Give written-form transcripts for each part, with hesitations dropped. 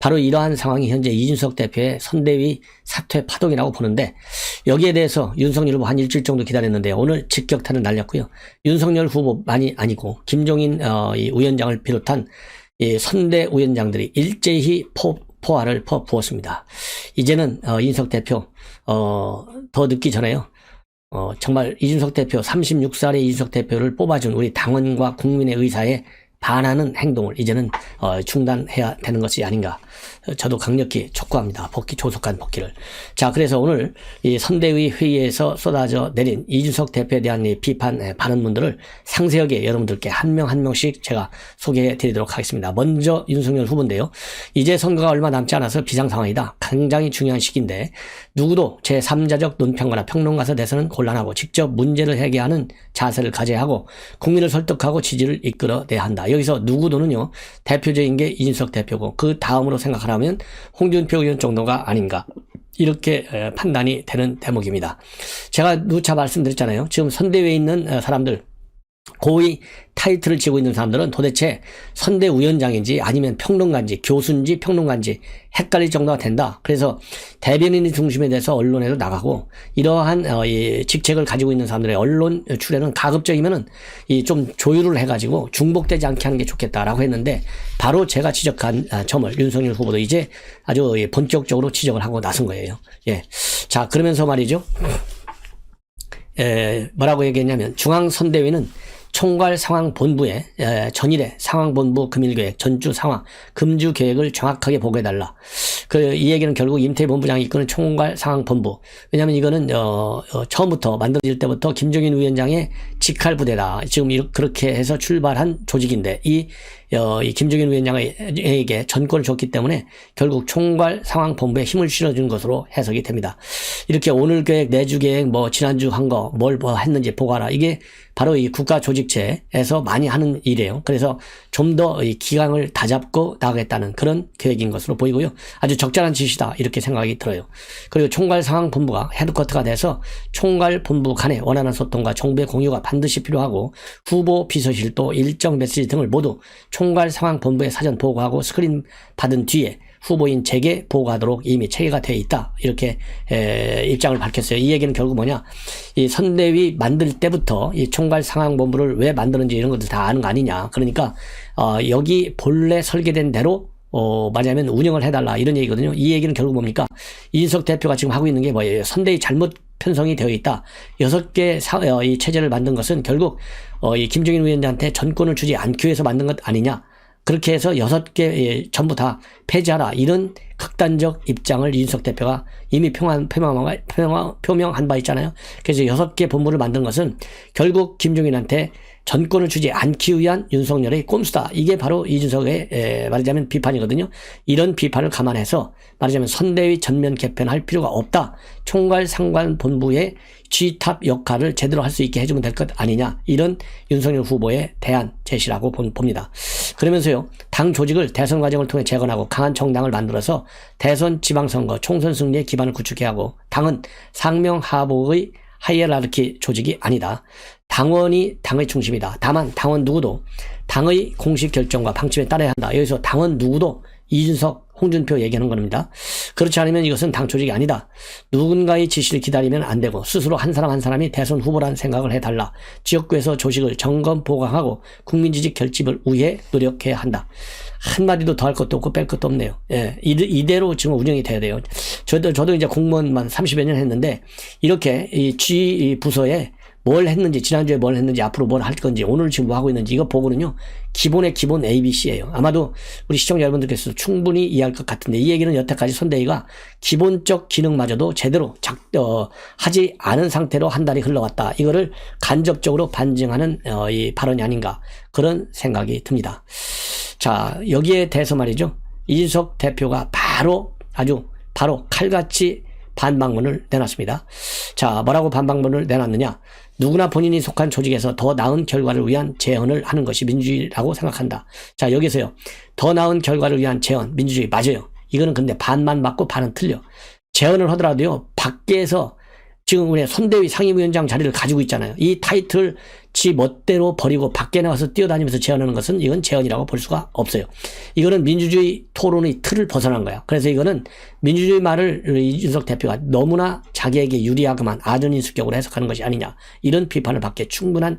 바로 이러한 상황이 현재 이준석 대표의 선대위 사퇴 파동이라고 보는데, 여기에 대해서 윤석열 후보 한 일주일 정도 기다렸는데 오늘 직격탄을 날렸고요. 윤석열 후보만이 아니고 김종인 이 위원장을 비롯한 이 선대 위원장들이 일제히 포화를 퍼부었습니다. 이제는 이준석 대표 더 늦기 전에요. 정말 이준석 대표 36살의 이준석 대표를 뽑아준 우리 당원과 국민의 의사에 반하는 행동을 이제는 중단해야 되는 것이 아닌가, 저도 강력히 촉구합니다. 조속한 복귀를. 자, 그래서 오늘 이 선대위 회의에서 쏟아져 내린 이준석 대표에 대한 이 비판 발언문들을 상세하게 여러분들께 한 명 한 명씩 제가 소개해 드리도록 하겠습니다. 먼저 윤석열 후보인데요. 이제 선거가 얼마 남지 않아서 비상 상황이다. 굉장히 중요한 시기인데 누구도 제3자적 논평가나 평론가서 돼서는 곤란하고 직접 문제를 해결하는 자세를 가져야 하고 국민을 설득하고 지지를 이끌어내야 한다. 여기서 누구도는요, 대표적인 게 이준석 대표고 그 다음으로 생각하라면 홍준표 의원 정도가 아닌가, 이렇게 판단이 되는 대목입니다. 제가 누차 말씀드렸잖아요. 지금 선대위에 있는 사람들, 고위 타이틀을 쥐고 있는 사람들은 도대체 선대위원장인지 아니면 평론가인지 교수인지 평론가인지 헷갈릴 정도가 된다. 그래서 대변인의 중심에 대해서 언론에도 나가고 이러한 이 직책을 가지고 있는 사람들의 언론 출연은 가급적이면은 좀 조율을 해가지고 중복되지 않게 하는 게 좋겠다라고 했는데, 바로 제가 지적한 점을 윤석열 후보도 이제 아주 본격적으로 지적을 하고 나선 거예요. 예. 자, 그러면서 말이죠. 뭐라고 얘기했냐면 중앙선대위는 총괄상황본부에 전일의 상황본부 금일계획, 전주 상황, 금주 계획을 정확하게 보고해달라. 이 얘기는 결국 임태 본부장이 이끄는 총괄상황본부. 왜냐하면 이거는 처음부터 만들어질 때부터 김종인 위원장의 직할부대다. 지금 그렇게 해서 출발한 조직인데 이 김종인 위원장에게 전권을 줬기 때문에 결국 총괄상황본부에 힘을 실어준 것으로 해석이 됩니다. 이렇게 오늘 계획, 내주 계획, 지난주 한 거, 뭘 했는지 보고하라. 이게 바로 이 국가조직체에서 많이 하는 일이에요. 그래서 좀 더 이 기강을 다잡고 나가겠다는 그런 계획인 것으로 보이고요. 아주 적절한 지시다, 이렇게 생각이 들어요. 그리고 총괄상황본부가 헤드쿼터가 돼서 총괄본부 간의 원활한 소통과 정보의 공유가 반드시 필요하고, 후보 비서실도 일정 메시지 등을 모두 총괄상황본부에 사전 보고하고 스크린 받은 뒤에 후보인 제게 보고하도록 이미 체계가 되어 있다, 이렇게 입장을 밝혔어요. 이 얘기는 결국 뭐냐, 이 선대위 만들 때부터 이 총괄상황본부를 왜 만드는지 이런 것들 다 아는 거 아니냐. 그러니까 여기 본래 설계된 대로 말하자면 운영을 해달라, 이런 얘기거든요. 이 얘기는 결국 뭡니까, 이준석 대표가 지금 하고 있는 게 뭐예요? 선대위 잘못 편성이 되어 있다. 6개 이 체제를 만든 것은 결국 이 김종인 위원장한테 전권을 주지 않기 위해서 만든 것 아니냐. 그렇게 해서 6개 전부 다 폐지하라, 이런 극단적 입장을 이준석 대표가 이미 표명한 바 있잖아요. 그래서 6개 본부를 만든 것은 결국 김종인한테 전권을 주지 않기 위한 윤석열의 꼼수다. 이게 바로 이준석의 말하자면 비판이거든요. 이런 비판을 감안해서 말하자면 선대위 전면 개편할 필요가 없다. 총괄상관본부의 G탑 역할을 제대로 할 수 있게 해주면 될 것 아니냐. 이런 윤석열 후보의 대안 제시라고 봅니다. 그러면서요, 당 조직을 대선 과정을 통해 재건하고 강한 정당을 만들어서 대선 지방선거 총선 승리에 기반을 구축해야 하고, 당은 상명하복의 하이에라르키 조직이 아니다. 당원이 당의 중심이다. 다만 당원 누구도 당의 공식 결정과 방침에 따라야 한다. 여기서 당원 누구도 이준석, 홍준표 얘기하는 겁니다. 그렇지 않으면 이것은 당 조직이 아니다. 누군가의 지시를 기다리면 안 되고 스스로 한 사람 한 사람이 대선 후보라는 생각을 해달라. 지역구에서 조직을 점검 보강하고 국민 지지 결집을 위해 노력해야 한다. 한마디도 더 할 것도 없고 뺄 것도 없네요. 예, 이대로 지금 운영이 돼야 돼요. 저도 이제 공무원만 30여 년 했는데, 이렇게 이 부서에 뭘 했는지, 지난주에 뭘 했는지, 앞으로 뭘 할 건지, 오늘 지금 뭐 하고 있는지, 이거 보고는요, 기본의 기본 ABC예요. 아마도 우리 시청자 여러분들께서도 충분히 이해할 것 같은데, 이 얘기는 여태까지 선대위가 기본적 기능마저도 제대로 하지 않은 상태로 한 달이 흘러왔다. 이거를 간접적으로 반증하는 이 발언이 아닌가, 그런 생각이 듭니다. 자, 여기에 대해서 말이죠, 이준석 대표가 아주 바로 칼같이 반박문을 내놨습니다. 자, 뭐라고 반박문을 내놨느냐? 누구나 본인이 속한 조직에서 더 나은 결과를 위한 제언을 하는 것이 민주주의라고 생각한다. 자, 여기서요, 더 나은 결과를 위한 제언, 민주주의 맞아요. 이거는 근데 반만 맞고 반은 틀려. 제언을 하더라도요, 밖에서 지금 우리 선대위 상임위원장 자리를 가지고 있잖아요. 이 타이틀 지 멋대로 버리고 밖에 나와서 뛰어다니면서 제안하는 것은 이건 제언이라고 볼 수가 없어요. 이거는 민주주의 토론의 틀을 벗어난 거야. 그래서 이거는 민주주의 말을 이준석 대표가 너무나 자기에게 유리하게만 아전인수격으로 해석하는 것이 아니냐. 이런 비판을 받기에 충분한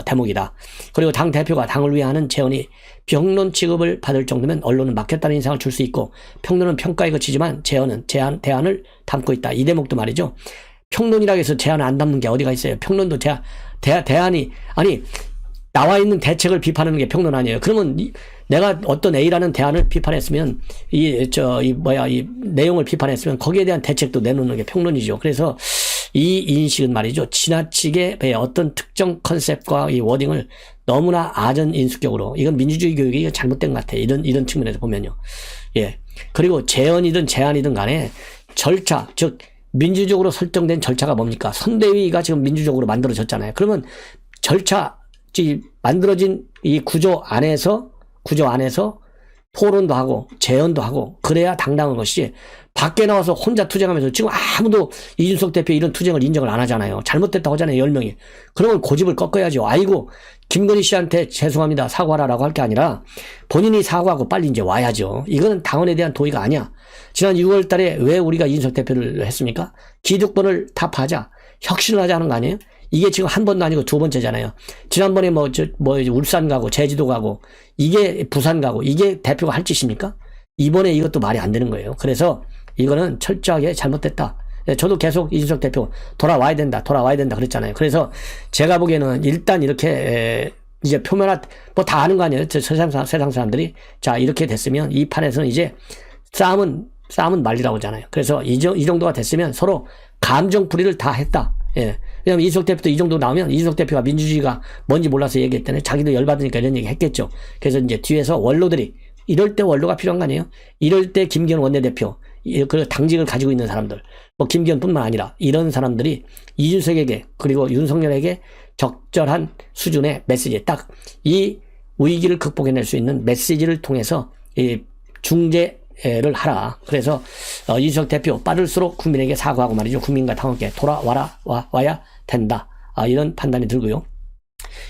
대목이다. 그리고 당 대표가 당을 위해 하는 제언이 평론 취급을 받을 정도면 언론은 막혔다는 인상을 줄 수 있고 평론은 평가에 그치지만 제언은 대안을 담고 있다. 이 대목도 말이죠. 평론이라고 해서 제안을 안 담는 게 어디가 있어요. 평론도 대안이 아니 나와 있는 대책을 비판하는 게 평론 아니에요. 그러면 내가 어떤 A라는 대안을 비판했으면 이 내용을 비판했으면 거기에 대한 대책도 내놓는 게 평론이죠. 그래서 이 인식은 말이죠. 지나치게 어떤 특정 컨셉과 이 워딩을 너무나 아전인수격으로 이건 민주주의 교육이 잘못된 것 같아요. 이런 측면에서 보면요. 예. 그리고 제언이든 제안이든 간에 절차, 즉 민주적으로 설정된 절차가 뭡니까? 선대위가 지금 민주적으로 만들어졌잖아요. 그러면 절차, 만들어진 이 구조 안에서 토론도 하고 제언도 하고 그래야 당당한 것이 밖에 나와서 혼자 투쟁하면서 지금 아무도 이준석 대표 이런 투쟁을 인정을 안 하잖아요. 잘못됐다고 하잖아요. 10명이. 그러면 고집을 꺾어야죠. 아이고 김건희 씨한테 죄송합니다. 사과하라고 할 게 아니라 본인이 사과하고 빨리 이제 와야죠. 이거는 당원에 대한 도의가 아니야. 지난 6월 달에 왜 우리가 이준석 대표를 했습니까? 기득권을 타파하자. 혁신을 하자 하는 거 아니에요? 이게 지금 한 번도 아니고 두 번째잖아요. 지난번에 울산 가고 제주도 가고 이게 부산 가고 이게 대표가 할 짓입니까? 이번에 이것도 말이 안 되는 거예요. 그래서 이거는 철저하게 잘못됐다. 저도 계속 이준석 대표 돌아와야 된다 그랬잖아요. 그래서 제가 보기에는 일단 이렇게 이제 표면화 뭐 다 아는 거 아니에요. 세상 사람들이 자 이렇게 됐으면 이 판에서는 이제 싸움은 말리라고 하잖아요. 그래서 이 정도가 됐으면 서로 감정풀이를 다 했다. 예. 왜냐면 이준석 대표도 이 정도 나오면 이준석 대표가 민주주의가 뭔지 몰라서 얘기했다네. 자기도 열받으니까 이런 얘기 했겠죠. 그래서 이제 뒤에서 원로들이 이럴 때 원로가 필요한 거 아니에요? 이럴 때 김기현 원내대표, 그 당직을 가지고 있는 사람들, 뭐 김기현뿐만 아니라 이런 사람들이 이준석에게 그리고 윤석열에게 적절한 수준의 메시지, 딱 이 위기를 극복해낼 수 있는 메시지를 통해서 이 중재를 하라. 그래서 이준석 대표 빠를수록 국민에게 사과하고 말이죠. 국민과 당원께 와야 된다. 이런 판단이 들고요.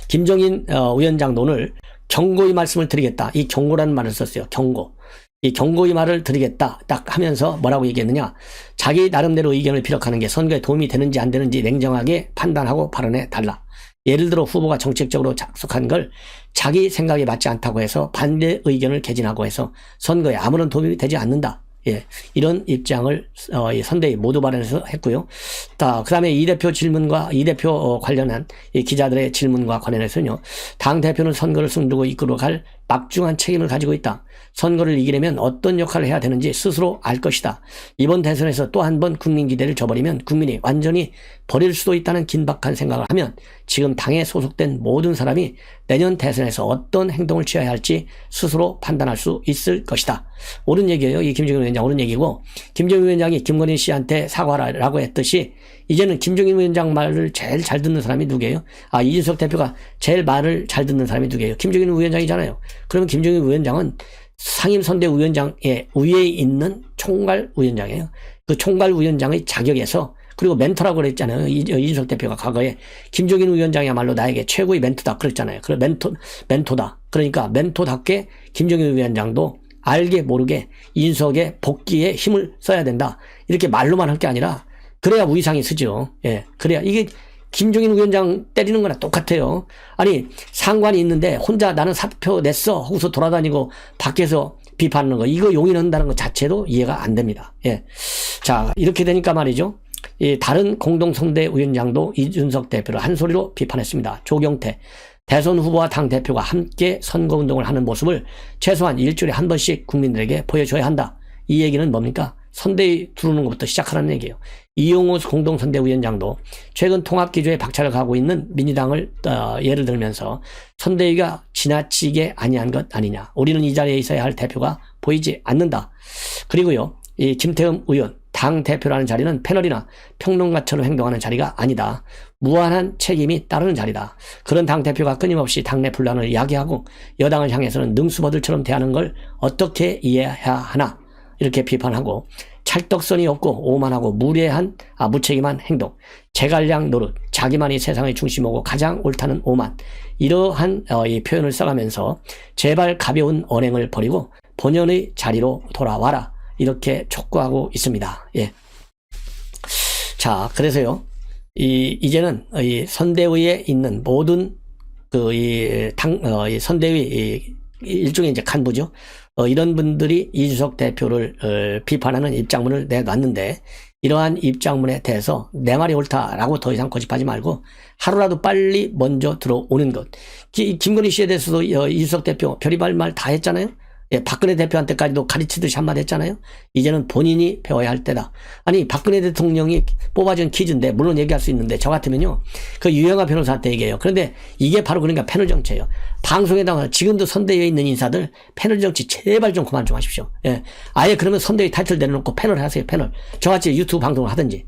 김종인 위원장도 오늘 경고의 말씀을 드리겠다. 이 경고라는 말을 썼어요. 경고. 이 경고의 말을 드리겠다. 딱 하면서 뭐라고 얘기했느냐. 자기 나름대로 의견을 피력하는 게 선거에 도움이 되는지 안 되는지 냉정하게 판단하고 발언해 달라. 예를 들어 후보가 정책적으로 작성한 걸 자기 생각에 맞지 않다고 해서 반대 의견을 개진하고 해서 선거에 아무런 도움이 되지 않는다. 예, 이런 입장을 선대위 모두 발언해서 했고요. 그 다음에 이 대표 질문과 이 대표 관련한 이 기자들의 질문과 관련해서는요. 당 대표는 선거를 승두고 이끌어갈 막중한 책임을 가지고 있다. 선거를 이기려면 어떤 역할을 해야 되는지 스스로 알 것이다. 이번 대선에서 또 한 번 국민 기대를 저버리면 국민이 완전히 버릴 수도 있다는 긴박한 생각을 하면 지금 당에 소속된 모든 사람이 내년 대선에서 어떤 행동을 취해야 할지 스스로 판단할 수 있을 것이다. 옳은 얘기예요. 이 김종인 위원장 옳은 얘기고, 김종인 위원장이 김건희 씨한테 사과하라고 했듯이 이제는 김종인 위원장 말을 제일 잘 듣는 사람이 누구예요? 이준석 대표가 제일 말을 잘 듣는 사람이 누구예요? 김종인 위원장이잖아요. 그러면 김종인 위원장은 상임선대위원장의 위에 있는 총괄위원장이에요. 그 총괄위원장의 자격에서, 그리고 멘토라고 그랬잖아요. 이준석 대표가 과거에 김종인 위원장이야말로 나에게 최고의 멘토다 그랬잖아요. 그 멘토다. 그러니까 멘토답게 김종인 위원장도 알게 모르게 이준석의 복귀에 힘을 써야 된다. 이렇게 말로만 할 게 아니라 그래야 위상이 쓰죠. 예. 그래야 이게 김종인 위원장 때리는 거랑 똑같아요. 아니 상관이 있는데 혼자 나는 사표 냈어 하고서 돌아다니고 밖에서 비판하는 거, 이거 용인한다는 것 자체도 이해가 안 됩니다. 예. 자, 이렇게 되니까 말이죠. 이 다른 공동선대위원장도 이준석 대표를 한 소리로 비판했습니다. 조경태 대선 후보와 당 대표가 함께 선거운동을 하는 모습을 최소한 일주일에 한 번씩 국민들에게 보여줘야 한다. 이 얘기는 뭡니까? 선대위 두르는 것부터 시작하라는 얘기예요. 이용호 공동선대위원장도 최근 통합기조에 박차를 가고 있는 민주당을 예를 들면서 선대위가 지나치게 아니한 것 아니냐. 우리는 이 자리에 있어야 할 대표가 보이지 않는다. 그리고요, 이 김태흠 의원, 당 대표라는 자리는 패널이나 평론가처럼 행동하는 자리가 아니다. 무한한 책임이 따르는 자리다. 그런 당 대표가 끊임없이 당내 분란을 야기하고 여당을 향해서는 능수버들처럼 대하는 걸 어떻게 이해해야 하나, 이렇게 비판하고, 찰떡선이 없고 오만하고 무책임한 행동, 제갈량 노릇, 자기만이 세상의 중심이고 가장 옳다는 오만, 이러한 이 표현을 써가면서 제발 가벼운 언행을 버리고 본연의 자리로 돌아와라, 이렇게 촉구하고 있습니다. 예. 자, 그래서요, 이제는 이 선대위에 있는 모든 이 선대위 일종의 이제 간부죠. 이런 분들이 이준석 대표를 비판하는 입장문을 내놨는데, 이러한 입장문에 대해서 내 말이 옳다라고 더 이상 고집하지 말고 하루라도 빨리 먼저 들어오는 것. 김건희 씨에 대해서도 이준석 대표 별의별 말 다 했잖아요. 예, 박근혜 대표한테까지도 가르치듯이 한마디 했잖아요. 이제는 본인이 배워야 할 때다. 아니, 박근혜 대통령이 뽑아준 퀴즈인데, 물론 얘기할 수 있는데, 저 같으면요, 그 유영아 변호사한테 얘기해요. 그런데 이게 바로 그러니까 패널 정치예요. 방송에다가 지금도 선대위에 있는 인사들 패널 정치 제발 좀 그만 좀 하십시오. 예. 아예 그러면 선대위 타이틀 내려놓고 패널 하세요, 패널. 저같이 유튜브 방송을 하든지.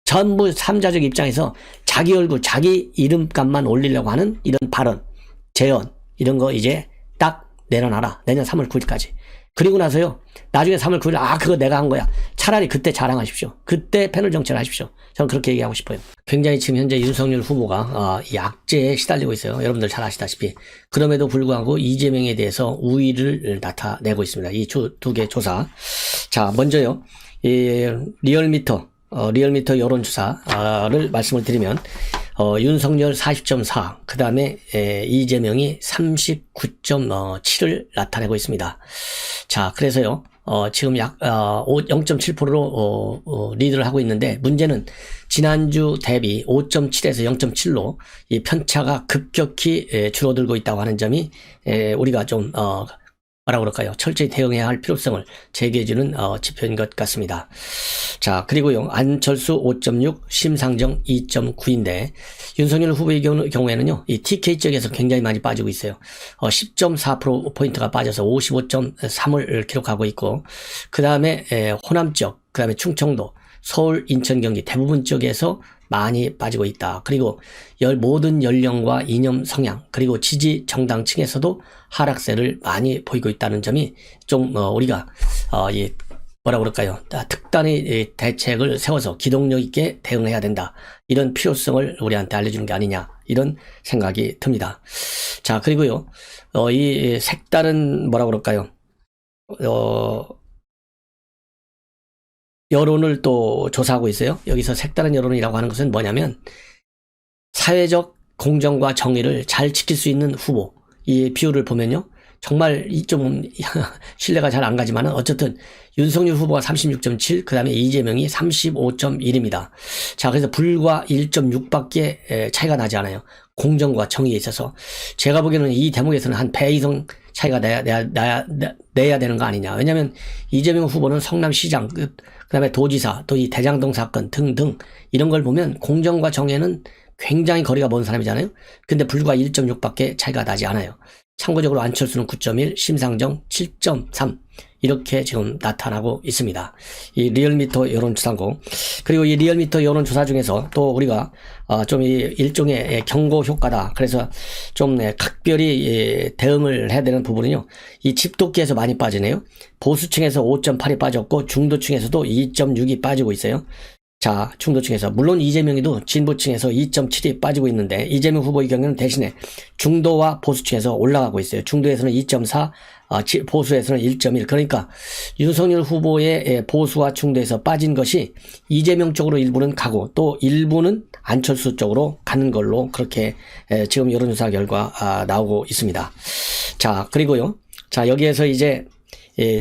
전부 삼자적 입장에서 자기 얼굴, 자기 이름값만 올리려고 하는 이런 발언, 재언, 이런 거 이제 딱 내려놔라. 내년 3월 9일까지. 그리고 나서요, 나중에 3월 9일, 그거 내가 한 거야. 차라리 그때 자랑하십시오. 그때 패널 정치를 하십시오. 저는 그렇게 얘기하고 싶어요. 굉장히 지금 현재 윤석열 후보가 이 악재에 시달리고 있어요. 여러분들 잘 아시다시피. 그럼에도 불구하고 이재명에 대해서 우위를 나타내고 있습니다. 이 두 개 조사. 자, 먼저요, 이 리얼미터 여론조사를 말씀을 드리면, 윤석열 40.4, 그 다음에 이재명이 39.7을 나타내고 있습니다. 자, 그래서요, 지금 약 0.7%로 리드를 하고 있는데, 문제는 지난주 대비 5.7에서 0.7로 이 편차가 급격히 줄어들고 있다고 하는 점이 우리가 좀 뭐라 그럴까요? 철저히 대응해야 할 필요성을 제기해주는 지표인 것 같습니다. 자, 그리고요, 안철수 5.6, 심상정 2.9인데, 윤석열 후보의 경우에는요, 이 TK 쪽에서 굉장히 많이 빠지고 있어요. 10.4%포인트가 빠져서 55.3을 기록하고 있고, 그 다음에 호남 쪽, 그 다음에 충청도, 서울, 인천, 경기 대부분 쪽에서 많이 빠지고 있다. 그리고 모든 연령과 이념 성향, 그리고 지지 정당층에서도 하락세를 많이 보이고 있다는 점이 좀 우리가 뭐라 그럴까요? 특단의 대책을 세워서 기동력 있게 대응해야 된다. 이런 필요성을 우리한테 알려주는 게 아니냐, 이런 생각이 듭니다. 자, 그리고요, 이 색다른 뭐라 그럴까요? 여론을 또 조사하고 있어요. 여기서 색다른 여론이라고 하는 것은 뭐냐면, 사회적 공정과 정의를 잘 지킬 수 있는 후보, 이 비율을 보면요, 정말 좀 신뢰가 잘 안 가지만은 어쨌든 윤석열 후보가 36.7, 그 다음에 이재명이 35.1입니다. 자, 그래서 불과 1.6밖에 차이가 나지 않아요. 공정과 정의에 있어서. 제가 보기에는 이 대목에서는 한 배 이상 차이가 내야 되는 거 아니냐. 왜냐면 이재명 후보는 성남시장, 그 다음에 도지사, 또 이 대장동 사건 등등 이런 걸 보면 공정과 정의는 굉장히 거리가 먼 사람이잖아요. 근데 불과 1.6밖에 차이가 나지 않아요. 참고적으로 안철수는 9.1, 심상정 7.3 이렇게 지금 나타나고 있습니다. 이 리얼미터 여론조사고, 그리고 이 리얼미터 여론조사 중에서 또 우리가 좀 일종의 경고 효과다. 그래서 좀 각별히 대응을 해야 되는 부분은요, 이 집도기에서 많이 빠지네요. 보수층에서 5.8이 빠졌고 중도층에서도 2.6이 빠지고 있어요. 자, 중도층에서 물론 이재명이도 진보층에서 2.7이 빠지고 있는데, 이재명 후보의 경우는 대신에 중도와 보수층에서 올라가고 있어요. 중도에서는 2.4, 보수에서는 1.1. 그러니까 윤석열 후보의 보수와 중도에서 빠진 것이 이재명 쪽으로 일부는 가고 또 일부는 안철수 쪽으로 가는 걸로 그렇게 지금 여론조사 결과 나오고 있습니다. 자, 그리고요, 자, 여기에서 이제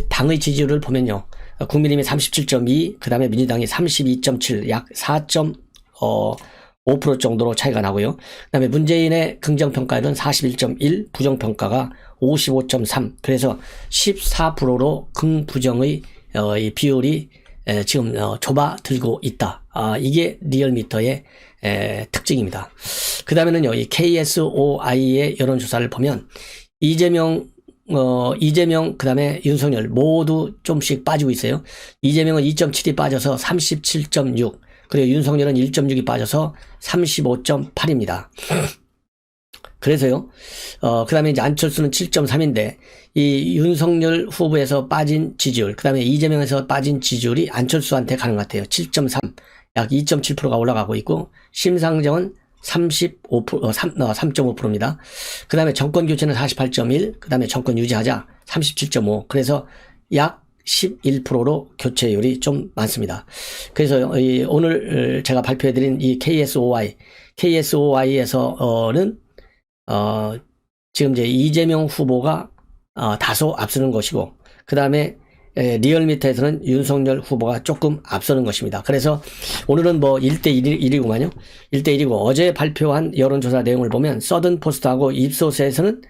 당의 지지율을 보면요, 국민의힘이 37.2, 그 다음에 민주당이 32.7, 약 4.5% 정도로 차이가 나고요. 그 다음에 문재인의 긍정평가율은 41.1, 부정평가가 55.3, 그래서 14%로 긍부정의 이 비율이 지금 좁아들고 있다. 이게 리얼미터의 특징입니다. 그 다음에는요, 이 KSOI의 여론조사를 보면 이재명, 그 다음에 윤석열 모두 좀씩 빠지고 있어요. 이재명은 2.7이 빠져서 37.6, 그리고 윤석열은 1.6이 빠져서 35.8입니다. 그래서요, 그 다음에 이제 안철수는 7.3인데, 이 윤석열 후보에서 빠진 지지율, 그 다음에 이재명에서 빠진 지지율이 안철수한테 가는 것 같아요. 7.3, 약 2.7%가 올라가고 있고, 심상정은 3.5%입니다. 그 다음에 정권 교체는 48.1, 그 다음에 정권 유지하자 37.5. 그래서 약 11%로 교체율이 좀 많습니다. 그래서 오늘 제가 발표해드린 이 KSOY에서는 지금 이제 이재명 후보가 다소 앞서는 것이고, 그 다음에 리얼미터에서는 윤석열 후보가 조금 앞서는 것입니다. 그래서 오늘은 뭐 1대1이구만요. 1대1이고, 어제 발표한 여론조사 내용을 보면 서든포스트하고 입소스에서는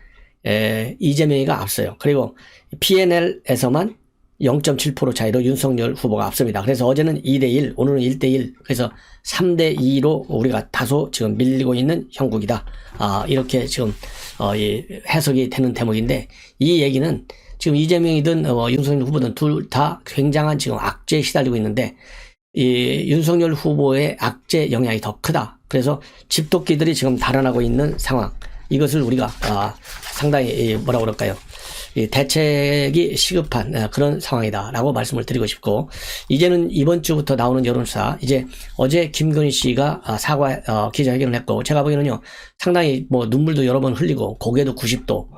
이재명이가 앞서요. 그리고 PNL에서만 0.7% 차이로 윤석열 후보가 앞섭니다. 그래서 어제는 2대1, 오늘은 1대1, 그래서 3대2로 우리가 다소 지금 밀리고 있는 형국이다. 이렇게 지금 해석이 되는 대목인데, 이 얘기는 지금 이재명이든 윤석열 후보든 둘 다 굉장한 지금 악재에 시달리고 있는데, 이 윤석열 후보의 악재 영향이 더 크다. 그래서 집토끼들이 지금 달아나고 있는 상황. 이것을 우리가 상당히 뭐라고 그럴까요? 대책이 시급한 그런 상황이다라고 말씀을 드리고 싶고, 이제는 이번 주부터 나오는 여론조사, 이제 어제 김건희 씨가 사과 기자회견을 했고, 제가 보기에는요 상당히 뭐 눈물도 여러 번 흘리고, 고개도 90도,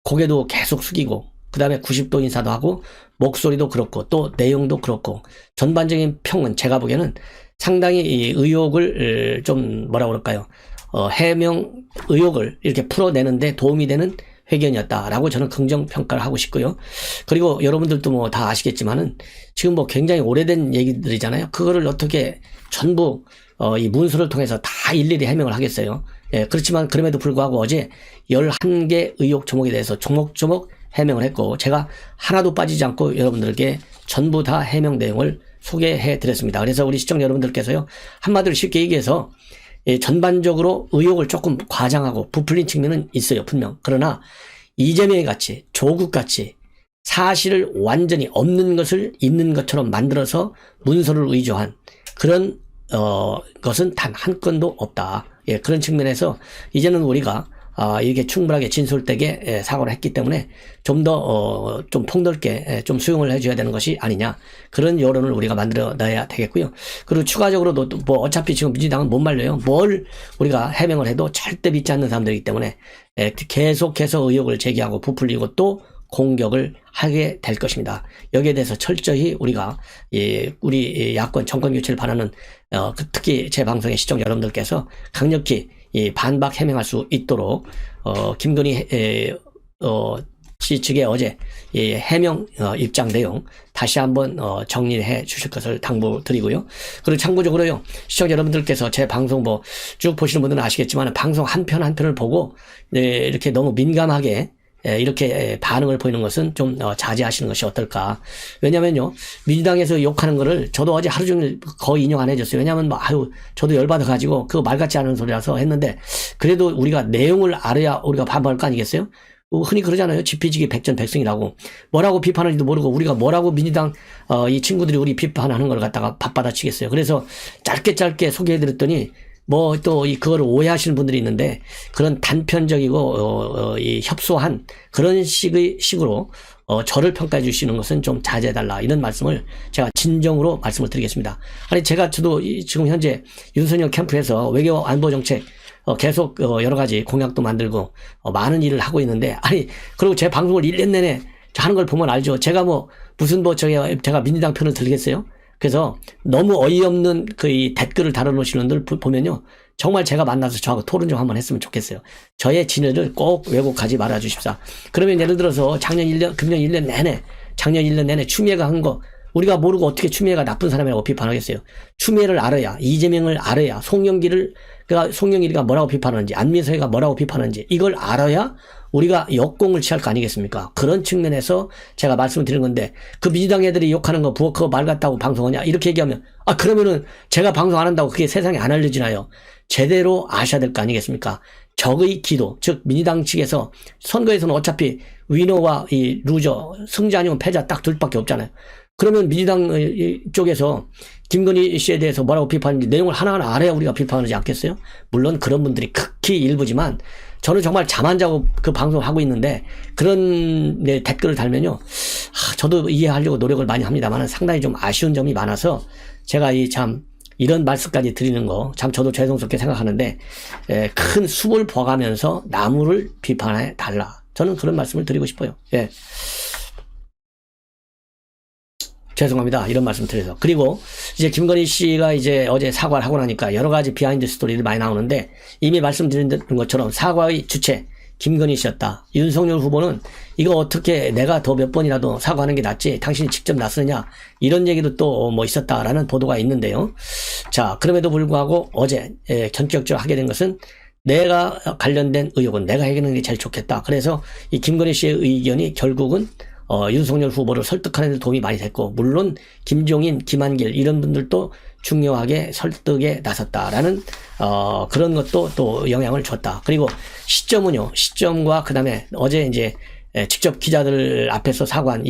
고개도 계속 숙이고, 그 다음에 90도 인사도 하고, 목소리도 그렇고, 또 내용도 그렇고, 전반적인 평은 제가 보기에는 상당히 이 의혹을 좀 뭐라고 그럴까요? 해명 의혹을 이렇게 풀어내는데 도움이 되는 회견이었다라고 저는 긍정평가를 하고 싶고요. 그리고 여러분들도 뭐 다 아시겠지만은 지금 뭐 굉장히 오래된 얘기들이잖아요. 그거를 어떻게 전부 이 문서를 통해서 다 일일이 해명을 하겠어요. 예, 그렇지만 그럼에도 불구하고 어제 11개 의혹 조목에 대해서 조목조목 해명을 했고, 제가 하나도 빠지지 않고 여러분들께 전부 다 해명 내용을 소개해 드렸습니다. 그래서 우리 시청자 여러분들께서요, 한마디로 쉽게 얘기해서 전반적으로 의혹을 조금 과장하고 부풀린 측면은 있어요, 분명. 그러나 이재명이 같이, 조국 같이 사실을 완전히 없는 것을 있는 것처럼 만들어서 문서를 의조한 그런 것은 단 한 건도 없다. 예, 그런 측면에서 이제는 우리가 이렇게 충분하게 진솔되게 사과를 했기 때문에 좀 더 좀 폭넓게 좀 수용을 해줘야 되는 것이 아니냐, 그런 여론을 우리가 만들어 놔야 되겠고요. 그리고 추가적으로도 뭐 어차피 지금 민주당은 못 말려요. 뭘 우리가 해명을 해도 절대 믿지 않는 사람들이기 때문에 계속해서 의혹을 제기하고 부풀리고 또 공격을 하게 될 것입니다. 여기에 대해서 철저히 우리가 우리 야권 정권 교체를 바라는 특히 제 방송의 시청자 여러분들께서 강력히 반박 해명할 수 있도록 김건희 씨 측의 어제 해명 입장 내용 다시 한번 정리해 주실 것을 당부드리고요. 그리고 참고적으로요, 시청자 여러분들께서 제 방송 뭐 쭉 보시는 분들은 아시겠지만 방송 한 편 한 편을 보고 이렇게 너무 민감하게 이렇게 반응을 보이는 것은 좀 자제하시는 것이 어떨까. 왜냐면요, 민주당에서 욕하는 거를 저도 어제 하루 종일 거의 인용 안 해줬어요. 왜냐면 뭐 저도 열받아가지고 그거 말 같지 않은 소리라서 했는데, 그래도 우리가 내용을 알아야 우리가 반박할 거 아니겠어요? 흔히 그러잖아요. 지피지기 백전백승이라고. 뭐라고 비판하는지도 모르고 우리가 뭐라고 민주당 이 친구들이 우리 비판하는 걸 갖다가 밥받아치겠어요. 그래서 짧게 소개해드렸더니 뭐 또 그거를 오해하시는 분들이 있는데, 그런 단편적이고 이 협소한 그런 식으로 저를 평가해 주시는 것은 좀 자제해달라, 이런 말씀을 제가 진정으로 말씀을 드리겠습니다. 아니 저도 지금 현재 윤석열 캠프에서 외교 안보 정책 계속 여러 가지 공약도 만들고 많은 일을 하고 있는데, 아니 그리고 제 방송을 1년 내내 하는 걸 보면 알죠. 제가 뭐 무슨 제가 민주당 편을 들겠어요? 그래서 너무 어이없는 이 댓글을 달아놓으시는 분들 보면요, 정말 제가 만나서 저하고 토론 좀 한번 했으면 좋겠어요. 저의 진열을 꼭 왜곡하지 말아 주십사. 그러면 예를 들어서 금년 1년 내내 추미애가 한 거 우리가 모르고 어떻게 추미애가 나쁜 사람이라고 비판하겠어요. 추미애를 알아야, 이재명을 알아야, 송영길이가 뭐라고 비판하는지, 안민석이가 뭐라고 비판하는지 이걸 알아야 우리가 역공을 취할 거 아니겠습니까? 그런 측면에서 제가 말씀을 드리는 건데, 그 민주당 애들이 욕하는 거 그거 말 같다고 방송하냐 이렇게 얘기하면, 그러면은 제가 방송 안 한다고 그게 세상에 안 알려지나요? 제대로 아셔야 될 거 아니겠습니까? 적의 기도, 즉 민주당 측에서 선거에서는 어차피 위너와 이 루저, 승자 아니면 패자 딱 둘밖에 없잖아요. 그러면 민주당 쪽에서 김건희 씨에 대해서 뭐라고 비판하는지 내용을 하나하나 알아야 우리가 비판하지 않겠어요? 물론 그런 분들이 극히 일부지만 저는 정말 잠 안 자고 그 방송을 하고 있는데 그런 댓글을 달면요. 저도 이해하려고 노력을 많이 합니다만 상당히 좀 아쉬운 점이 많아서 제가 이런 말씀까지 드리는 거 참 저도 죄송스럽게 생각하는데 큰 숲을 봐가면서 나무를 비판해 달라. 저는 그런 말씀을 드리고 싶어요. 예. 죄송합니다. 이런 말씀 드려서. 그리고 이제 김건희 씨가 이제 어제 사과를 하고 나니까 여러 가지 비하인드 스토리를 많이 나오는데 이미 말씀드린 것처럼 사과의 주체 김건희 씨였다. 윤석열 후보는 이거 어떻게 내가 더 몇 번이라도 사과하는 게 낫지 당신이 직접 나서느냐 이런 얘기도 또 뭐 있었다라는 보도가 있는데요. 자, 그럼에도 불구하고 어제 전격적으로 하게 된 것은 내가 관련된 의혹은 내가 해결하는 게 제일 좋겠다. 그래서 이 김건희 씨의 의견이 결국은 윤석열 후보를 설득하는 데 도움이 많이 됐고, 물론 김종인, 김한길 이런 분들도 중요하게 설득에 나섰다라는 그런 것도 또 영향을 줬다. 그리고 시점은요, 시점과 그 다음에 어제 이제 직접 기자들 앞에서 사과한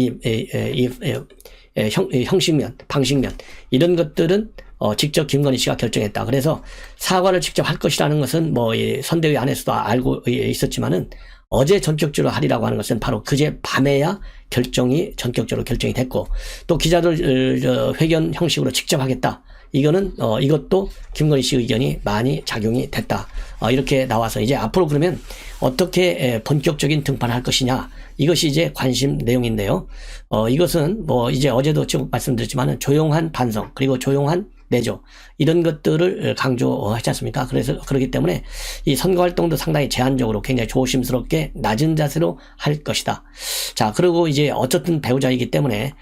형식면, 방식면 이런 것들은 직접 김건희 씨가 결정했다. 그래서 사과를 직접 할 것이라는 것은 뭐 선대위 안에서도 알고 있었지만은 어제 전격적으로 하리라고 하는 것은 바로 그제 밤에야 전격적으로 결정이 됐고, 또 기자들 회견 형식으로 직접 하겠다. 이거는 이것도 김건희 씨 의견이 많이 작용이 됐다. 이렇게 나와서 이제 앞으로 그러면 어떻게 본격적인 등판을 할 것이냐, 이것이 이제 관심 내용인데요. 이것은 뭐 이제 어제도 쭉 말씀드렸지만은 조용한 반성, 그리고 조용한 내조, 이런 것들을 강조하지 않습니까? 그래서 그렇기 때문에 이 선거 활동도 상당히 제한적으로 굉장히 조심스럽게 낮은 자세로 할 것이다. 자, 그리고 이제 어쨌든 배우자이기 때문에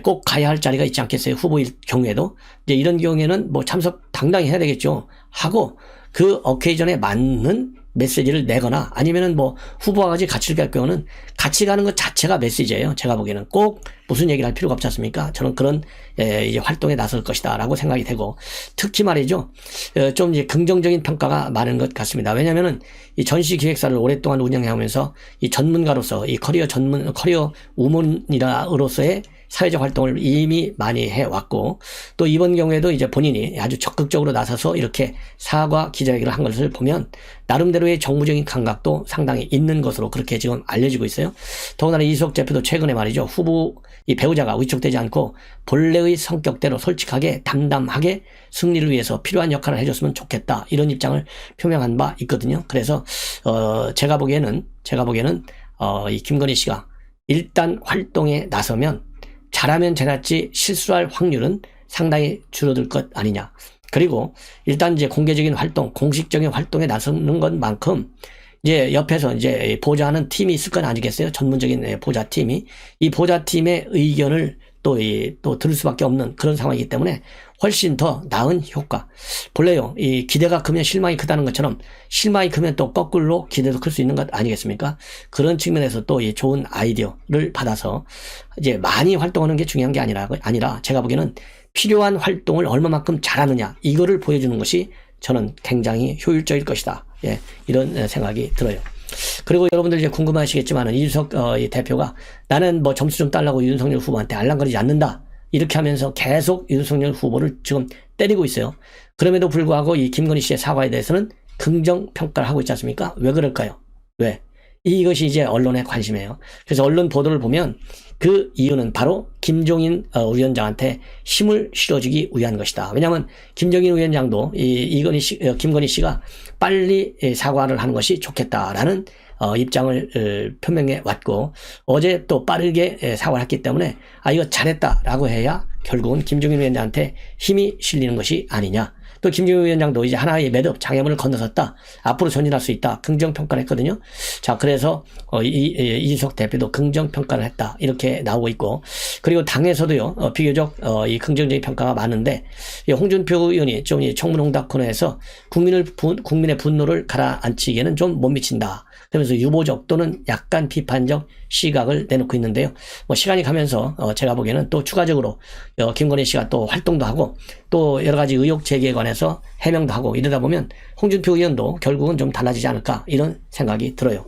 꼭 가야 할 자리가 있지 않겠어요? 후보일 경우에도 이제 이런 경우에는 뭐 참석 당당히 해야 되겠죠. 하고 그 어케이전에 맞는 메시지를 내거나 아니면은 뭐 후보와 같이 갈 경우는 같이 가는 것 자체가 메시지예요. 제가 보기에는 꼭 무슨 얘기를 할 필요가 없지 않습니까? 저는 그런 이제 활동에 나설 것이다라고 생각이 되고, 특히 말이죠, 좀 이제 긍정적인 평가가 많은 것 같습니다. 왜냐하면은 이 전시 기획사를 오랫동안 운영해오면서 이 전문가로서 이 커리어 우먼으로서의 사회적 활동을 이미 많이 해왔고, 또 이번 경우에도 이제 본인이 아주 적극적으로 나서서 이렇게 사과 기자회견을 한 것을 보면 나름대로의 정무적인 감각도 상당히 있는 것으로 그렇게 지금 알려지고 있어요. 더군다나 이수석 대표도 최근에 말이죠, 후보 이 배우자가 위축되지 않고 본래의 성격대로 솔직하게 담담하게 승리를 위해서 필요한 역할을 해줬으면 좋겠다, 이런 입장을 표명한 바 있거든요. 그래서 제가 보기에는 이 김건희 씨가 일단 활동에 나서면 잘하면 잘했지 실수할 확률은 상당히 줄어들 것 아니냐. 그리고 일단 이제 공개적인 활동, 공식적인 활동에 나서는 것만큼 이제 옆에서 이제 보좌하는 팀이 있을 건 아니겠어요? 전문적인 보좌팀이. 이 보좌팀의 의견을 또 들을 수밖에 없는 그런 상황이기 때문에 훨씬 더 나은 효과. 본래요, 이 기대가 크면 실망이 크다는 것처럼 실망이 크면 또 거꾸로 기대도 클 수 있는 것 아니겠습니까? 그런 측면에서 또 이 좋은 아이디어를 받아서 이제 많이 활동하는 게 중요한 게 아니라 제가 보기에는 필요한 활동을 얼마만큼 잘하느냐, 이거를 보여주는 것이 저는 굉장히 효율적일 것이다. 예, 이런 생각이 들어요. 그리고 여러분들 이제 궁금하시겠지만은 이준석 대표가 나는 뭐 점수 좀 달라고 윤석열 후보한테 알랑거리지 않는다, 이렇게 하면서 계속 윤석열 후보를 지금 때리고 있어요. 그럼에도 불구하고 이 김건희 씨의 사과에 대해서는 긍정 평가를 하고 있지 않습니까? 왜 그럴까요? 왜? 이것이 이제 언론의 관심이에요. 그래서 언론 보도를 보면 그 이유는 바로 김종인 위원장한테 힘을 실어주기 위한 것이다. 왜냐하면 김종인 위원장도 김건희 씨가 빨리 사과를 하는 것이 좋겠다라는 입장을 표명해 왔고, 어제 또 빠르게 사과를 했기 때문에 이거 잘했다라고 해야 결국은 김종인 위원장한테 힘이 실리는 것이 아니냐. 또 김종인 위원장도 이제 하나의 매듭 장애물을 건너섰다, 앞으로 전진할 수 있다, 긍정평가를 했거든요. 자, 그래서 이준석 대표도 긍정평가를 했다, 이렇게 나오고 있고, 그리고 당에서도요 비교적 이 긍정적인 평가가 많은데, 홍준표 의원이 좀 이 청문홍답 코너에서 국민의 분노를 가라앉히기에는 좀 못 미친다, 그러면서 유보적 또는 약간 비판적 시각을 내놓고 있는데요. 뭐 시간이 가면서 제가 보기에는 또 추가적으로 김건희 씨가 또 활동도 하고 또 여러 가지 의혹 제기에 관해서 해명도 하고 이러다 보면 홍준표 의원도 결국은 좀 달라지지 않을까, 이런 생각이 들어요.